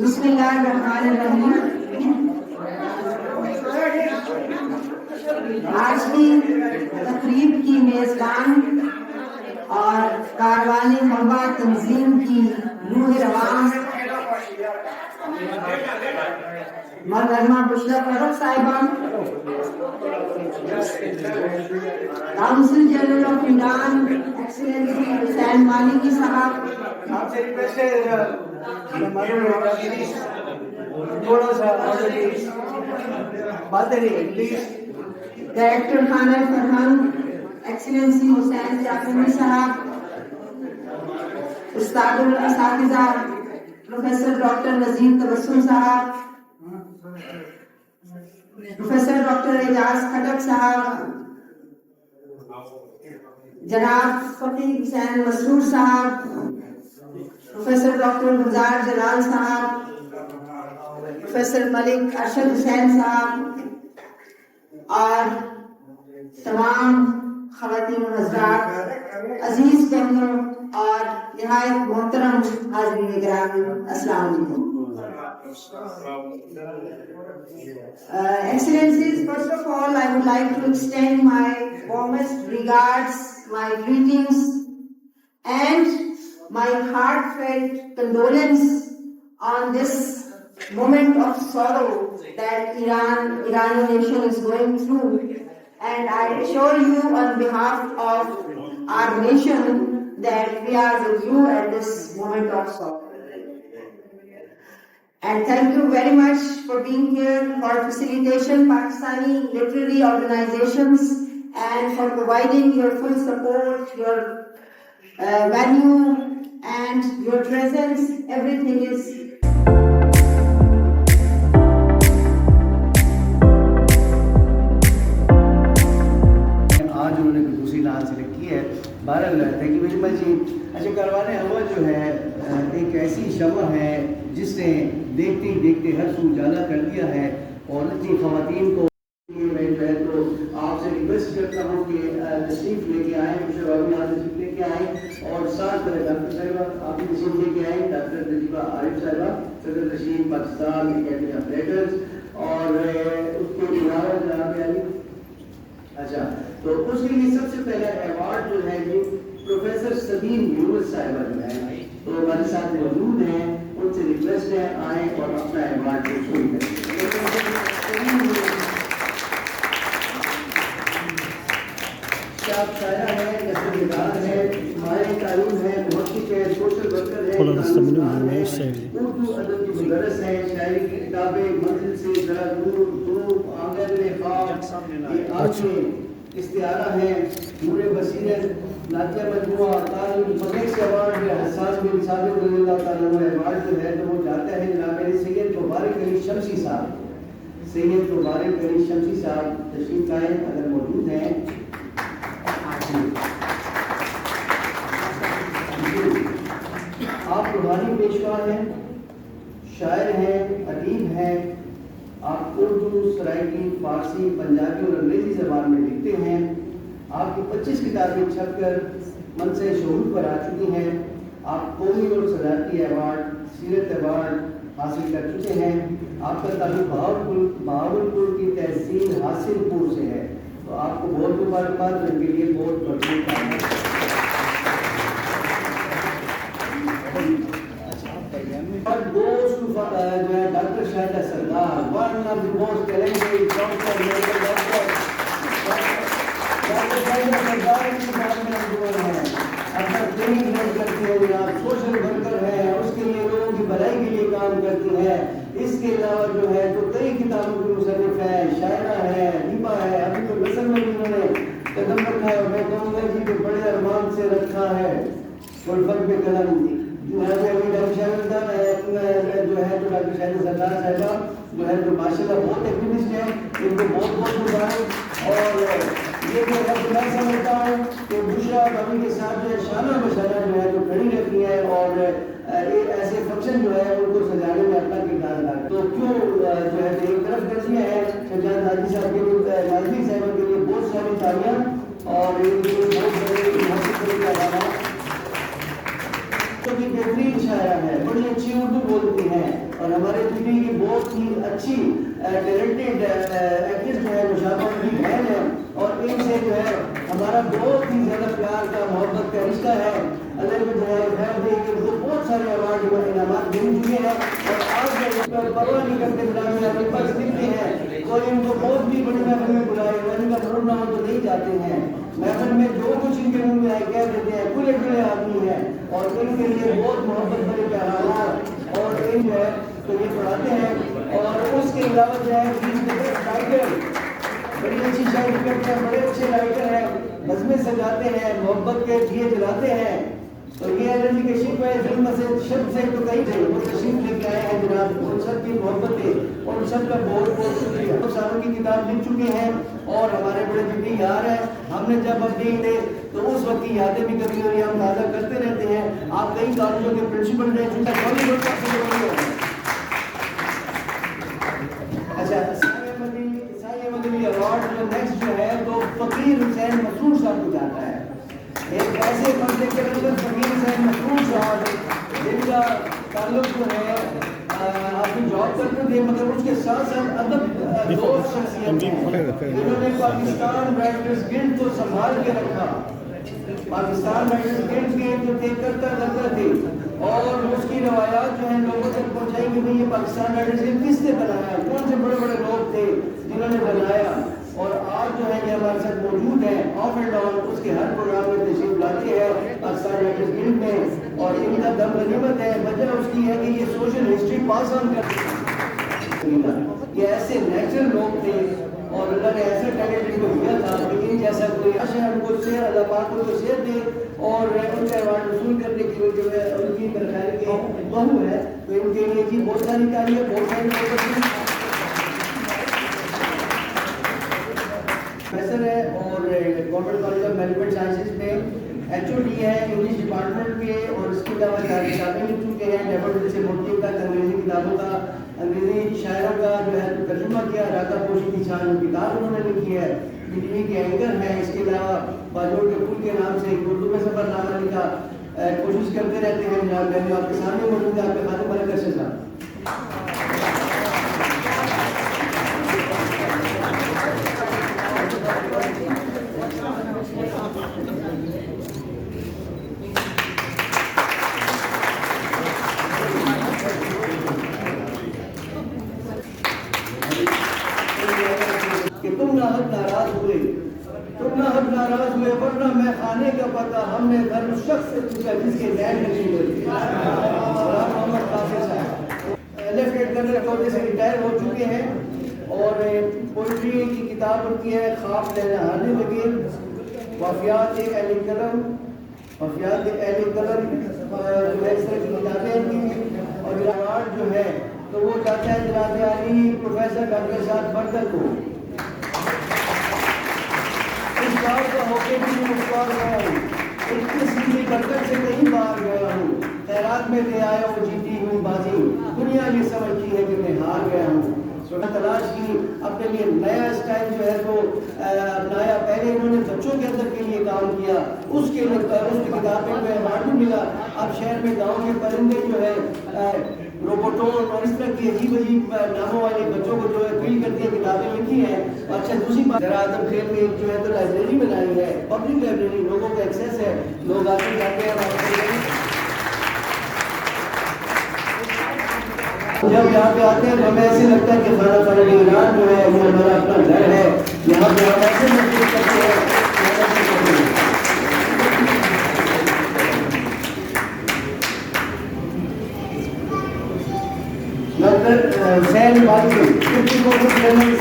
بسم اللہ الرحمن الرحیم۔ آج کی تقریب کی میزبان اور کاروان مربع تنظیم کی روح رواں محترمہ بشریٰ فرق صاحبہ، consul general of Iran excellency Hussain Maliki صاحب، ڈائریکٹر خانہ فرہنگ ایکسیلنسی حسین جعفری صاحب، استاد الاساتذہ پروفیسر ڈاکٹر نذیر تبسم صاحب، پروفیسر ڈاکٹر اعجاز کھٹک صاحب، جناب فقیر حسین مسرور صاحب، پروفیسر ڈاکٹر گلزار جلال صاحب، پروفیسر ملک ارشد حسین صاحب اور تمام خواتین و حضرات، عزیز بہنوں اور نہایت محترم حاضرین گرامی، السلام علیکم۔ Excellencies, first of all, I would like to extend my warmest regards, my greetings, and my heartfelt condolence on this moment of sorrow that Iranian nation is going through. And I assure you on behalf of our nation that we are with you at this moment of sorrow. And thank you very much for being here, for facilitation Pakistani literary organizations, and for providing your full support, your venue and your presence. Everything is آج انہوں نے دوسری lawn select کی ہے۔ بہرحال thank you very much جی۔ اچھا، کاروان ہوا جو ہے ایک ایسی شمع ہے جس نے دیکھتے ہی دیکھتے ہر سو اجالا کر دیا ہے، اور اتنی خواتین کو میں جو ہے تو آپ سے ریکویسٹ کرتا ہوں کہ تشریف لے کے آئیں، خوش بابو یہاں تشریف لے کے آئیں، اور ساتھ ڈاکٹر صاحبہ آپ بھی تشریف لے کے آئیں، ڈاکٹر نجیبہ عارف صاحبہ صدر تشریف پاکستان اکیڈمی آف لیٹرز، اور اس کے علاوہ جناب علی اچھا تو اس کے لیے سب سے پہلا ایوارڈ جو ہے یہ پروفیسر سبین یونس صاحبہ جو ہے تو ہمارے ساتھ موجود ہیں، ان سے ریکویسٹ ہے آئیں اور اپنا ایوارڈ شروع کریں۔ شاعرہ ہے، نثر ہے، ماہر تعلیم ہے، محقق ہے، سوشل ورکر ہے، اردو ادب کی مدرس ہے، شاعری کی کتابیں منزل سے ذرا دور، دور آنگن میں خواب، یہ آنکھیں استعارہ ہے، نور بصیرت، نعتیہ مجموعہ، تعلیم فقیق سے ایوارڈ ہے، حسان بن ثابت رضی اللہ تعالیٰ عنہ ایوارڈ جو ہے تو وہ جاتا ہے جناب سید مبارک علی شمسی صاحب۔ سید مبارک علی شمسی صاحب تشریف لائیں اگر موجود ہیں۔ آپ روحانی پیشوا ہیں، شاعر ہیں، ادیب ہیں، آپ اردو، سرائیکی، فارسی، پنجابی اور انگریزی زبان میں لکھتے ہیں۔ آپ کی 25 کتابیں چھپ کر منصب شہود پر آ چکی ہیں۔ آپ قومی اور صدارتی ایوارڈ، سیرت ایوارڈ حاصل کر چکے ہیں۔ آپ کا تعلق بہاولپور کی تحصیل حاصل پور سے ہے، تو آپ کو بہت مبارکباد، ان کے لیے بہت بھرپور کام ہے۔ Goes to جو ہے doctor Shahida Sardar, one of the most talented doctor, medical doctor. Doctor Shahida سردار کی بات میں ہم ہیں، اپنا ٹریننگ کرتی ہے، آپ سوشل ورکر ہیں، اس کے لیے لوگوں کی بھلائی کے لیے کام کرتی ہیں۔ اس کے علاوہ جو ہے تو کئی کتابوں کی مصنف ہے، شاعرہ ہے، ادیبہ ہے، ابھی تو نثر میں بھی انہوں نے قدم رکھا ہے، میں کہوں گا جی کہ بڑے ارمان سے رکھا ہے، گلفن پہ قلم جو ہے ابھی ڈاکٹر شاہدہ جو ہے تو ڈاکٹر شاہدہ سردار صاحبہ جو ہے تو ماشاء اللہ بہت ایکٹیوسٹ ہیں، ان کو بہت بہت مبارک۔ اور یہ کہ میں سمجھتا ہوں کہ بشریٰ بابی کے ساتھ جو ہے شانہ بشانہ جو ہے تو کھڑی رہتی ہے، اور ایسے فنکشن جو ہے ان کو سجانے میں اپنا کردار ادا کرتی ہے۔ تو کیوں جو ہے ایک طرف کرتی ہے شہزاد حاجی صاحب کے لیے، نازمی صاحبہ کے لیے بہت ساری تالیاں، اور ان کے بہت بڑے محسوس کا بہترین شاعرہ ہے، بڑی اچھی اردو بولتی ہیں، اور ڈی کی بہت ہی اچھی ٹیلنٹڈ ایکٹریس جو ہے نوشابہ کی بہن ہے اور ان سے جو ہے ہمارا بہت ہی زیادہ پیار کا محبت کا رشتہ ہے. اللہ کو جو ہے خیر دے کہ وہ بہت سارے ایوارڈ اور انعامات دے چکے ہیں اور آج جو پرواہ نہیں کرتے بلانے اپنے پاس دکھتے ہیں. کوئی ان کو بہت بھی بڑی محفل میں بلائے ان کا موڈ نہ ہو تو نہیں جاتے ہیں. محفل میں جو کچھ ان کے منہ میں آئے کہہ دیتے ہیں. کھلے کھلے آدمی ہیں اور ان کے لیے بہت محبت بڑے پیغامات اور ان جو ہے تو یہ پڑھاتے ہیں. اور اس کے علاوہ جو ہے رائٹر بڑی اچھی شاعری کرتے ہیں, بڑے اچھے رائٹر ہیں, نظمیں سجاتے ہیں, محبت کے دیے جلاتے ہیں. تو یہ الرجی کے شک ہے ظلم سے شب سے تو کہیں تھے وہ تشریف لے کے آئے ہیں جناب. ان سب کی محبت ہے اور ان سب کا بہت بہت شکریہ. ہم سالوں کی کتاب لکھ چکے ہیں اور ہمارے بڑے جتنی یار ہیں ہم نے جب اپنی تھے تو اس وقت کی یادیں بھی کبھی کبھی ہم تازہ کرتے رہتے ہیں. آپ کئی کالجوں کے پرنسپل رہے چکے ہیں. اچھا مدنی ایوارڈ جو نیکسٹ جو ہے تو فقیر حسین مسرور صاحب کو جاتا ہے. ایک ایسے بندے کے اندر فقیر حسین مسرور صاحب جن کا تعلق جو ہے آپ کی جاب کرتے تھے مگر اس کے ساتھ ساتھ ادب دوست شخصیت ہیں جنہوں نے پاکستان رائٹرز گلڈ کو سنبھال کے رکھا. پاکستان رائٹرز گلڈ کے جو تھے کرتا تھے اور اس کی روایات جو ہیں لوگوں تک پہنچائی کہ یہ پاکستان رائٹرز گلڈ کس نے بنایا, کون سے بڑے بڑے لوگ تھے جنہوں نے بنایا. اور آج جو ہے یہ ہمارے ساتھ موجود ہیں آف اینڈ آن اس کے ہر پروگرام میں تشریف لاتے ہیں پاکستان رائٹرز گلڈ میں اور ان کا دم غنیمت ہے. وجہ اس کی ہے کہ یہ سوشل ہسٹری پاس آن کرتے ہیں. یہ ایسے نیچرل لوگ تھے اور اللہ نے ایسے ٹیلنٹ ان کو دیا تھا کہ ان جیسا کوئی ان کو شعر اللہ پاک کو شعر دے اور ان کا ایوارڈ وصول کرنے کے لیے جو ہے ان کی برخیر کی بہو ہے تو ان کے لیے جی بہت ساری تعریف بہت ساری پروفیسر ہے اور government college of management sciences میں ایچ او ڈی ہے انگلش ڈپارٹمنٹ کے اور اس کے علاوہ چار کتابیں لکھ چکے ہیں. ڈیفرنٹ سے مرتب تک انگریزی کتابوں کا انگریزی شاعروں کا جو ہے ترجمہ کیا. راکا پوشی کی شان کتاب انہوں نے لکھی ہے. پی ٹی وی کے اینکر ہیں. اس کے علاوہ باجوڑ کے پھول کے نام سے اردو میں سفر نامہ لکھا کوشش کرتے رہتے ہیں. جناب میں آپ کے سامنے موجود ہے آپ کے خادم ملک ارشد صاحب. ناراض ہوئے ورنہ میں خانے کا پتہ ہم نے گھر اس شخص سے پوچھا جس کے نین نشین ہوئے. محمد قاسم صاحب لیفٹیننٹ کرنل عہدے سے ریٹائر ہو چکے ہیں اور پوئٹری کی کتاب ان کی ہے خواب نہانے لگے, وفیات اہل قلم جو ہے اس طرح کی کتابیں ان کی. اور ایوارڈ جو ہے تو وہ چاہتا ہے جناب عالی پروفیسر ڈاکٹر شاد بردر کو. اس بار کا ہو کے بھی مسکرا گیا ہوں, اتنی برکت سے کہیں باہر گیا ہوں, خیرات میں لے آیا وہ جیتی ہوئی بازی, دنیا یہ سمجھتی ہے کہ میں ہار گیا ہوں. تلاش کی اپنے لیے نیا اسٹائل جو ہے تو اپنایا. پہلے انہوں نے بچوں کے اندر کے لیے کام کیا, اس کے کتابیں میں ایوارڈ بھی ملا. اب شہر میں گاؤں کے پرندے جو ہے روبوٹون اور اس طرح کی عجیب عجیب ناموں والے بچوں کو جو ہے فیل کرتی ہے کتابیں لکھی ہیں. اچھا دوسری بات ذرا اعظم خیل میں جو ہے تو لائبریری بنائی ہے, پبلک لائبریری, لوگوں کا ایکسیس ہے, لوگ آتے جاتے ہیں. جب یہاں پہ آتے ہیں تو ہمیں ایسے لگتا ہے کہ خانہ خانہ ایران جو ہے یہ ہمارا اپنا گھر ہے. یہاں پہ ہم ایسے محسوس کرتے ہیں. ڈاکٹر حسین مالکی ڈپٹی گورنر جنرل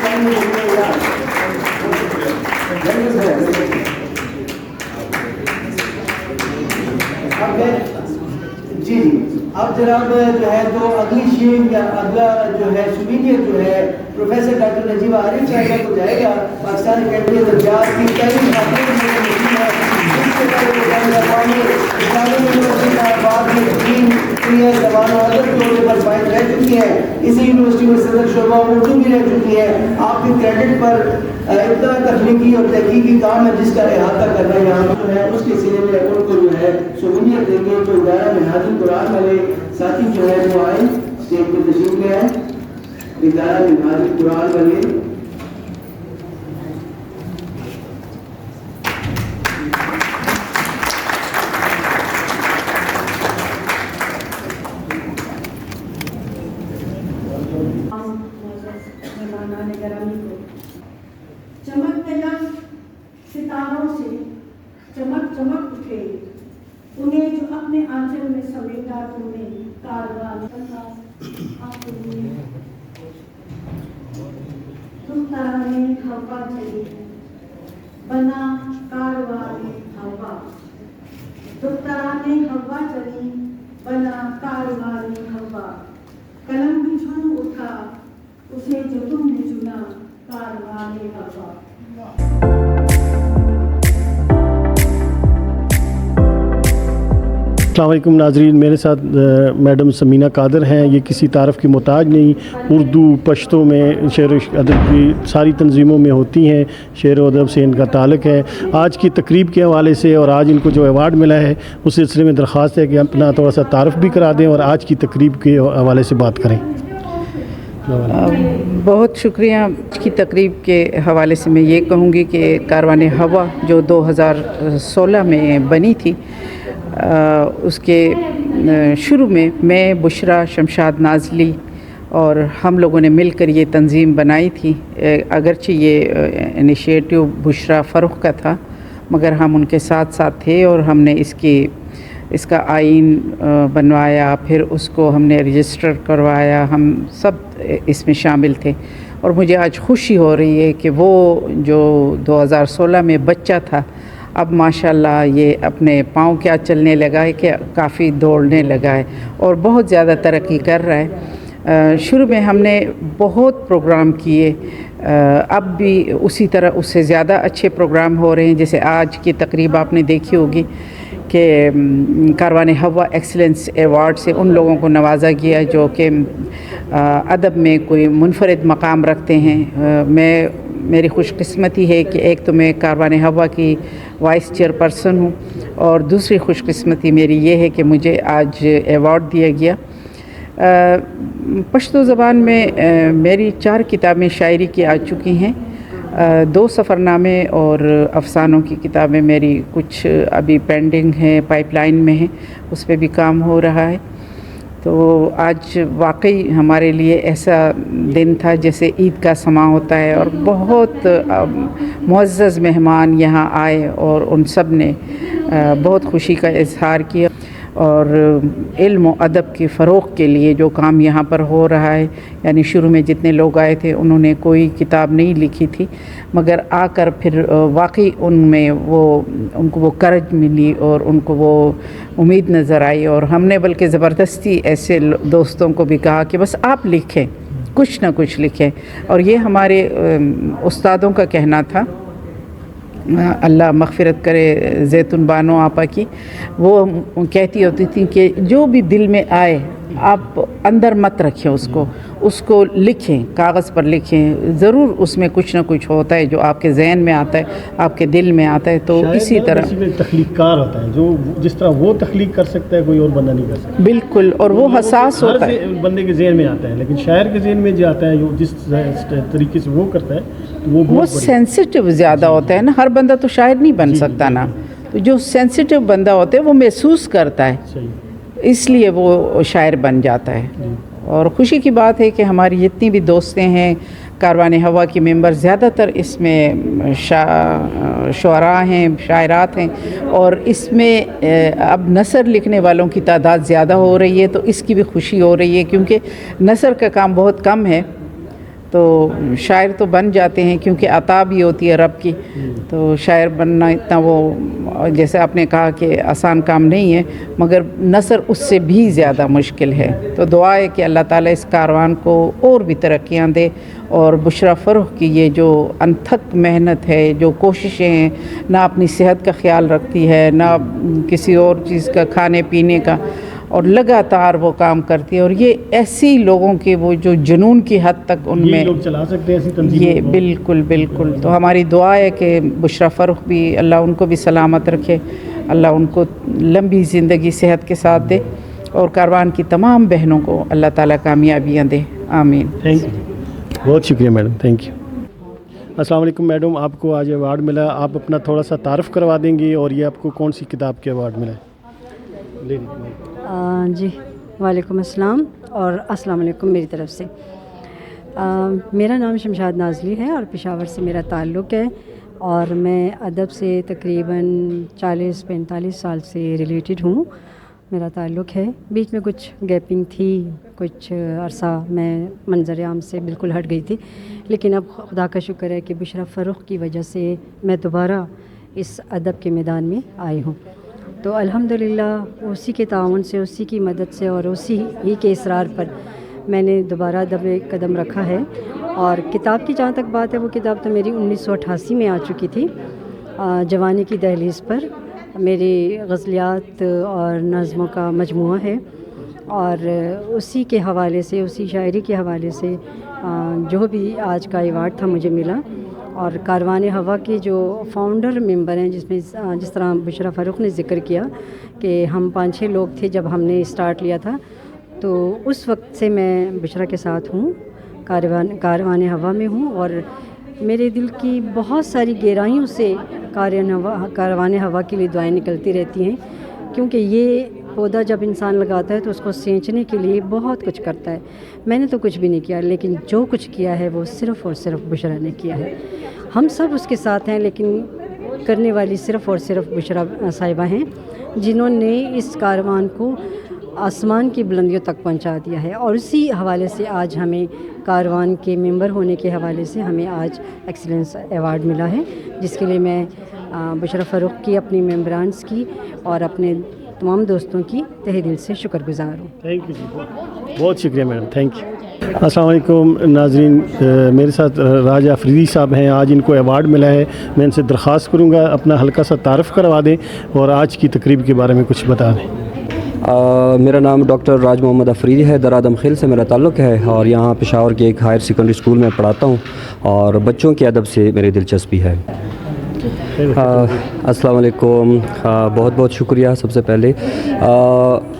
جی اب جناب جو ہے تو اگلی شیئر یا اگلا جو ہے سوینئر جو ہے پروفیسر ڈاکٹر نجیبہ عارف صاحبہ کو جائے گا. پاکستان اکیڈمی درجات کی پہلی خاتون ہے جس کے اسلامی یونیورسٹی کا بعد میں زبان و ادب کے عہدے پر فائز رہ چکی ہے. اسی یونیورسٹی میں صدر شعبہ اردو بھی رہ چکی ہے. آپ کے کریڈٹ پر اتنا تخلیقی اور تحقیقی کام ہے جس کا احاطہ کرنا یہاں جو ہے اس کے سلے میں ان کو جو ہے سہولیت دیں گے. تو ادارہ میں حاضر قرآن والے ساتھی جو ہے وہ آئیں اسٹیج پہ تشریف لے آئیں. ادارہ میں حاضر قرآن بنے. چمکتے لفظ ستاروں سے چمک چمک اٹھے، انہیں جو اپنے آنچل میں سمیٹا تم نے کاروان تم ترانے ہوا چلی بنا کاروان ہوا، تم ترانے ہوا چلی بنا کاروان ہوا، قلم بھی جھوم اٹھا اسے جو تم نے چنا کاروان ہوا. السلام علیکم ناظرین، میرے ساتھ میڈم سمینہ قادر ہیں. یہ کسی تعارف کی محتاج نہیں، اردو پشتو میں شعر و ادب کی ساری تنظیموں میں ہوتی ہیں، شعر و ادب سے ان کا تعلق ہے. آج کی تقریب کے حوالے سے اور آج ان کو جو ایوارڈ ملا ہے اس سلسلے میں درخواست ہے کہ اپنا تھوڑا سا تعارف بھی کرا دیں اور آج کی تقریب کے حوالے سے بات کریں. بہت شکریہ. آج کی تقریب کے حوالے سے میں یہ کہوں گی کہ کاروان ہوا جو 2016 میں بنی تھی، اس کے شروع میں بشرا شمشاد نازلی اور ہم لوگوں نے مل کر یہ تنظیم بنائی تھی. اگرچہ یہ انیشیٹو بشرا فروخ کا تھا مگر ہم ان کے ساتھ ساتھ تھے اور ہم نے اس کا آئین بنوایا، پھر اس کو ہم نے رجسٹر کروایا، ہم سب اس میں شامل تھے. اور مجھے آج خوشی ہو رہی ہے کہ وہ جو 2016 میں بچہ تھا اب ماشاءاللہ یہ اپنے پاؤں کیا چلنے لگا ہے کہ کافی دوڑنے لگا ہے اور بہت زیادہ ترقی کر رہا ہے. شروع میں ہم نے بہت پروگرام کیے، اب بھی اسی طرح اس سے زیادہ اچھے پروگرام ہو رہے ہیں. جیسے آج کی تقریب آپ نے دیکھی ہوگی کہ کاروان ہوا ایکسلنس ایوارڈ سے ان لوگوں کو نوازا گیا جو کہ ادب میں کوئی منفرد مقام رکھتے ہیں. میری خوش قسمتی ہے کہ ایک تو میں کاروان ہوا کی وائس چیئر پرسن ہوں اور دوسری خوش قسمتی میری یہ ہے کہ مجھے آج ایوارڈ دیا گیا. پشتو زبان میں میری 4 کتابیں شاعری کی آ چکی ہیں، 2 سفرنامے اور افسانوں کی کتابیں میری کچھ ابھی پینڈنگ ہیں، پائپ لائن میں ہیں، اس پہ بھی کام ہو رہا ہے. تو آج واقعی ہمارے لیے ایسا دن تھا جیسے عید کا سماں ہوتا ہے اور بہت معزز مہمان یہاں آئے اور ان سب نے بہت خوشی کا اظہار کیا. اور علم و ادب کے فروغ کے لیے جو کام یہاں پر ہو رہا ہے، یعنی شروع میں جتنے لوگ آئے تھے انہوں نے کوئی کتاب نہیں لکھی تھی مگر آ کر پھر واقعی ان کو وہ کرج ملی اور ان کو وہ امید نظر آئی. اور ہم نے بلکہ زبردستی ایسے دوستوں کو بھی کہا کہ بس آپ لکھیں، کچھ نہ کچھ لکھیں. اور یہ ہمارے استادوں کا کہنا تھا، اللہ مغفرت کرے زیتون بانو آپا کی. وہ کہتی ہوتی تھیں کہ جو بھی دل میں آئے آپ اندر مت رکھیں، اس کو لکھیں، کاغذ پر لکھیں. ضرور اس میں کچھ نہ کچھ ہوتا ہے جو آپ کے ذہن میں آتا ہے، آپ کے دل میں آتا ہے. تو اسی طرح تخلیق کار ہوتا ہے، جو جس طرح وہ تخلیق کر سکتا ہے کوئی اور بندہ نہیں کر سکتا. بالکل، اور وہ حساس ہوتا ہے، بندے کے ذہن میں آتا ہے، لیکن شاعر کے ذہن میں جو آتا ہے جو جس طریقے سے وہ کرتا ہے وہ سینسیٹیو زیادہ ہوتا ہے نا. ہر بندہ تو شاعر نہیں بن سکتا نا، تو جو سینسیٹیو بندہ ہوتا ہے وہ محسوس کرتا ہے، اس لیے وہ شاعر بن جاتا ہے. اور خوشی کی بات ہے کہ ہماری جتنی بھی دوستیں ہیں کاروان ہوا کی ممبر، زیادہ تر اس میں شعراء ہیں، شاعرات ہیں، اور اس میں اب نثر لکھنے والوں کی تعداد زیادہ ہو رہی ہے. تو اس کی بھی خوشی ہو رہی ہے کیونکہ نثر کا کام بہت کم ہے. تو شاعر تو بن جاتے ہیں کیونکہ عطا بھی ہوتی ہے رب کی. تو شاعر بننا اتنا وہ جیسے آپ نے کہا کہ آسان کام نہیں ہے، مگر نثر اس سے بھی زیادہ مشکل ہے. تو دعا ہے کہ اللہ تعالیٰ اس کاروان کو اور بھی ترقیاں دے، اور بشرا فروخ کی یہ جو انتھک محنت ہے، جو کوششیں ہیں، نہ اپنی صحت کا خیال رکھتی ہے نہ کسی اور چیز کا کھانے پینے کا، اور لگاتار وہ کام کرتی ہے. اور یہ ایسی لوگوں کے وہ جو جنون کی حد تک ان میں لوگ چلا سکتے ہیں ایسی تنظیموں یہ کو. بالکل. تو ہماری دعا ہے کہ بشرا فروخ بھی اللہ ان کو بھی سلامت رکھے، اللہ ان کو لمبی زندگی صحت کے ساتھ دے، اور کاروان کی تمام بہنوں کو اللہ تعالیٰ کامیابیاں دے. آمین. Thank you. بہت شکریہ میڈم, تھینک یو. السلام علیکم میڈم, آپ کو آج ایوارڈ ملا, آپ اپنا تھوڑا سا تعارف کروا دیں گے, اور یہ آپ کو کون سی کتاب کے ایوارڈ ملا ہے؟ جی وعلیکم السلام اور السلام علیکم میری طرف سے. میرا نام شمشاد نازلی ہے اور پشاور سے میرا تعلق ہے, اور میں ادب سے تقریباً 40-45 سال سے ریلیٹڈ ہوں, میرا تعلق ہے. بیچ میں کچھ گیپنگ تھی, کچھ عرصہ میں منظر عام سے بالکل ہٹ گئی تھی, لیکن اب خدا کا شکر ہے کہ بشریٰ فروخ کی وجہ سے میں دوبارہ اس ادب کے میدان میں آئی ہوں. تو الحمدللہ اسی کے تعاون سے, اسی کی مدد سے اور اسی ہی کے اصرار پر میں نے دوبارہ ادب میں قدم رکھا ہے. اور کتاب کی جہاں تک بات ہے, وہ کتاب تو میری 1988 میں آ چکی تھی. جوانی کی دہلیز پر میری غزلیات اور نظموں کا مجموعہ ہے, اور اسی کے حوالے سے, اسی شاعری کے حوالے سے جو بھی آج کا ایوارڈ تھا مجھے ملا. اور کاروان ہوا کے جو فاؤنڈر ممبر ہیں, جس طرح بشریٰ فروخ نے ذکر کیا کہ ہم 5-6 لوگ تھے جب ہم نے اسٹارٹ لیا تھا, تو اس وقت سے میں بشریٰ کے ساتھ ہوں, کاروان ہوا میں ہوں. اور میرے دل کی بہت ساری گہرائیوں سے کاروان ہوا کے لیے دعائیں نکلتی رہتی ہیں, کیونکہ یہ پودا جب انسان لگاتا ہے تو اس کو سینچنے کے لیے بہت کچھ کرتا ہے. میں نے تو کچھ بھی نہیں کیا, لیکن جو کچھ کیا ہے وہ صرف اور صرف بشریٰ نے کیا ہے. ہم سب اس کے ساتھ ہیں, لیکن کرنے والی صرف اور صرف بشریٰ صاحبہ ہیں, جنہوں نے اس کاروان کو آسمان کی بلندیوں تک پہنچا دیا ہے. اور اسی حوالے سے آج ہمیں کاروان کے ممبر ہونے کے حوالے سے ہمیں آج ایکسیلنس ایوارڈ ملا ہے, جس کے لیے میں بشریٰ فروخ کی, اپنی ممبرانس کی اور اپنے تمام دوستوں کی تہہ دل سے شکر گزار ہوں. تھینک یو جی, بہت شکریہ میڈم, تھینک یو. السلام علیکم ناظرین, میرے ساتھ راج آفریدی صاحب ہیں, آج ان کو ایوارڈ ملا ہے. میں ان سے درخواست کروں گا اپنا ہلکا سا تعارف کروا دیں اور آج کی تقریب کے بارے میں کچھ بتا دیں. میرا نام ڈاکٹر راج محمد افریدی ہے, درآدم خیل سے میرا تعلق ہے, اور یہاں پشاور کے ایک ہائر سیکنڈری اسکول میں پڑھاتا ہوں, اور بچوں کے ادب سے میری دلچسپی ہے. السلام علیکم, بہت بہت شکریہ. سب سے پہلے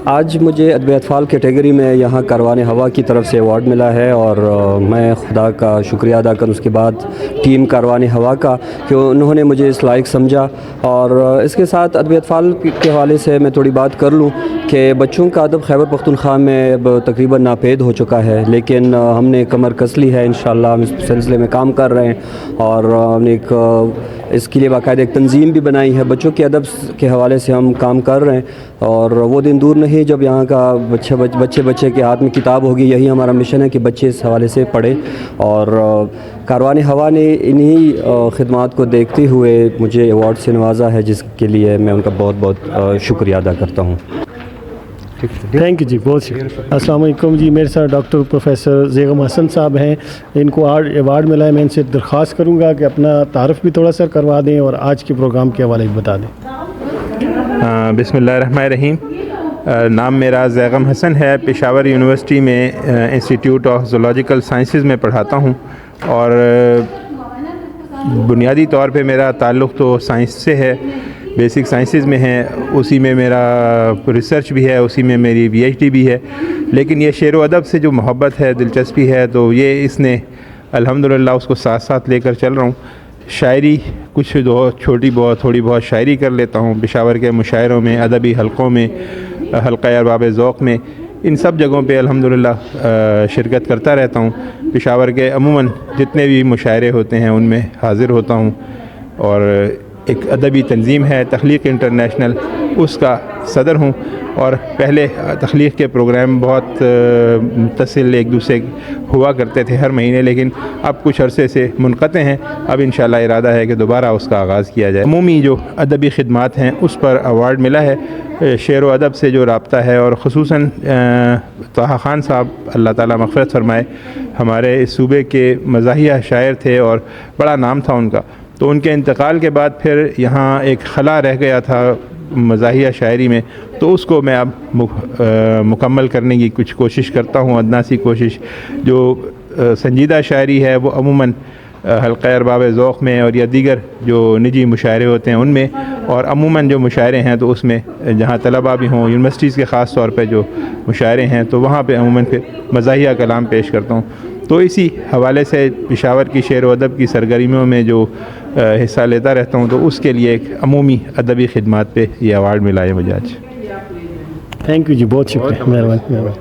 آج مجھے ادب اطفال کیٹیگری میں یہاں کاروان ہوا کی طرف سے ایوارڈ ملا ہے, اور میں خدا کا شکریہ ادا کروں اس کے بعد ٹیم کاروان ہوا کا کہ انہوں نے مجھے اس لائق سمجھا. اور اس کے ساتھ ادب اطفال کے حوالے سے میں تھوڑی بات کر لوں کہ بچوں کا ادب خیبر پختونخوا میں اب تقریباً ناپید ہو چکا ہے, لیکن ہم نے کمر کس لی ہے. انشاءاللہ ہم اس سلسلے میں کام کر رہے ہیں, اور ہم نے اس کے لیے باقاعدہ ایک تنظیم بھی بنائی ہے. بچوں کے ادب کے حوالے سے ہم کام کر رہے ہیں, اور وہ دن دور نہیں جب یہاں کا بچے کے ہاتھ میں کتاب ہوگی. یہی ہمارا مشن ہے کہ بچے اس حوالے سے پڑھیں, اور کاروان ہوا نے انہی خدمات کو دیکھتے ہوئے مجھے ایوارڈ سے نوازا ہے, جس کے لیے میں ان کا بہت بہت شکریہ ادا کرتا ہوں. تھینک یو جی, بہت شکریہ. السلام علیکم جی, میرے ساتھ ڈاکٹر پروفیسر زیغم حسن صاحب ہیں, ان کو ایوارڈ ملا ہے. میں ان سے درخواست کروں گا کہ اپنا تعارف بھی تھوڑا سا کروا دیں اور آج کے پروگرام کے حوالے بھی بتا دیں. بسم اللہ الرحمن الرحیم. نام میرا زیغم حسن ہے, پشاور یونیورسٹی میں انسٹیٹیوٹ آف زولوجیکل سائنسز میں پڑھاتا ہوں, اور بنیادی طور پہ میرا تعلق تو سائنس سے ہے, بیسک سائنسز میں ہے, اسی میں میرا ریسرچ بھی ہے, اسی میں میری PhD بھی ہے. لیکن یہ شعر و ادب سے جو محبت ہے, دلچسپی ہے, تو یہ اس نے الحمدللہ اس کو ساتھ ساتھ لے کر چل رہا ہوں. شاعری کچھ تھوڑی بہت شاعری کر لیتا ہوں, پشاور کے مشاعروں میں, ادبی حلقوں میں, حلقہ ارباب ذوق میں, ان سب جگہوں پہ الحمدللہ شرکت کرتا رہتا ہوں. پشاور کے عموماً جتنے بھی مشاعرے ہوتے ہیں ان میں حاضر ہوتا ہوں, اور ایک ادبی تنظیم ہے تخلیق انٹرنیشنل, اس کا صدر ہوں. اور پہلے تخلیق کے پروگرام بہت متصل ایک دوسرے ہوا کرتے تھے ہر مہینے, لیکن اب کچھ عرصے سے منقطع ہیں. اب انشاءاللہ ارادہ ہے کہ دوبارہ اس کا آغاز کیا جائے. عمومی جو ادبی خدمات ہیں اس پر ایوارڈ ملا ہے. شعر و ادب سے جو رابطہ ہے, اور خصوصاً طه خان صاحب اللہ تعالیٰ مغفرت فرمائے, ہمارے اس صوبے کے مزاحیہ شاعر تھے اور بڑا نام تھا ان کا. تو ان کے انتقال کے بعد پھر یہاں ایک خلا رہ گیا تھا مزاحیہ شاعری میں, تو اس کو میں اب مکمل کرنے کی کچھ کوشش کرتا ہوں, ادنا سی کوشش. جو سنجیدہ شاعری ہے وہ عموماً حلقہ ارباب ذوق میں اور یا دیگر جو نجی مشاعرے ہوتے ہیں ان میں, اور عموماً جو مشاعرے ہیں تو اس میں جہاں طلباء بھی ہوں, یونیورسٹیز کے خاص طور پہ جو مشاعرے ہیں تو وہاں پہ عموماً پھر مزاحیہ کلام پیش کرتا ہوں. تو اسی حوالے سے پشاور کی شعر و ادب کی سرگرمیوں میں جو حصہ لیتا رہتا ہوں تو اس کے لیے ایک عمومی ادبی خدمات پہ یہ ایوارڈ ملا ہے مجھے آج. تھینک یو جی, بہت شکریہ, مہربانی.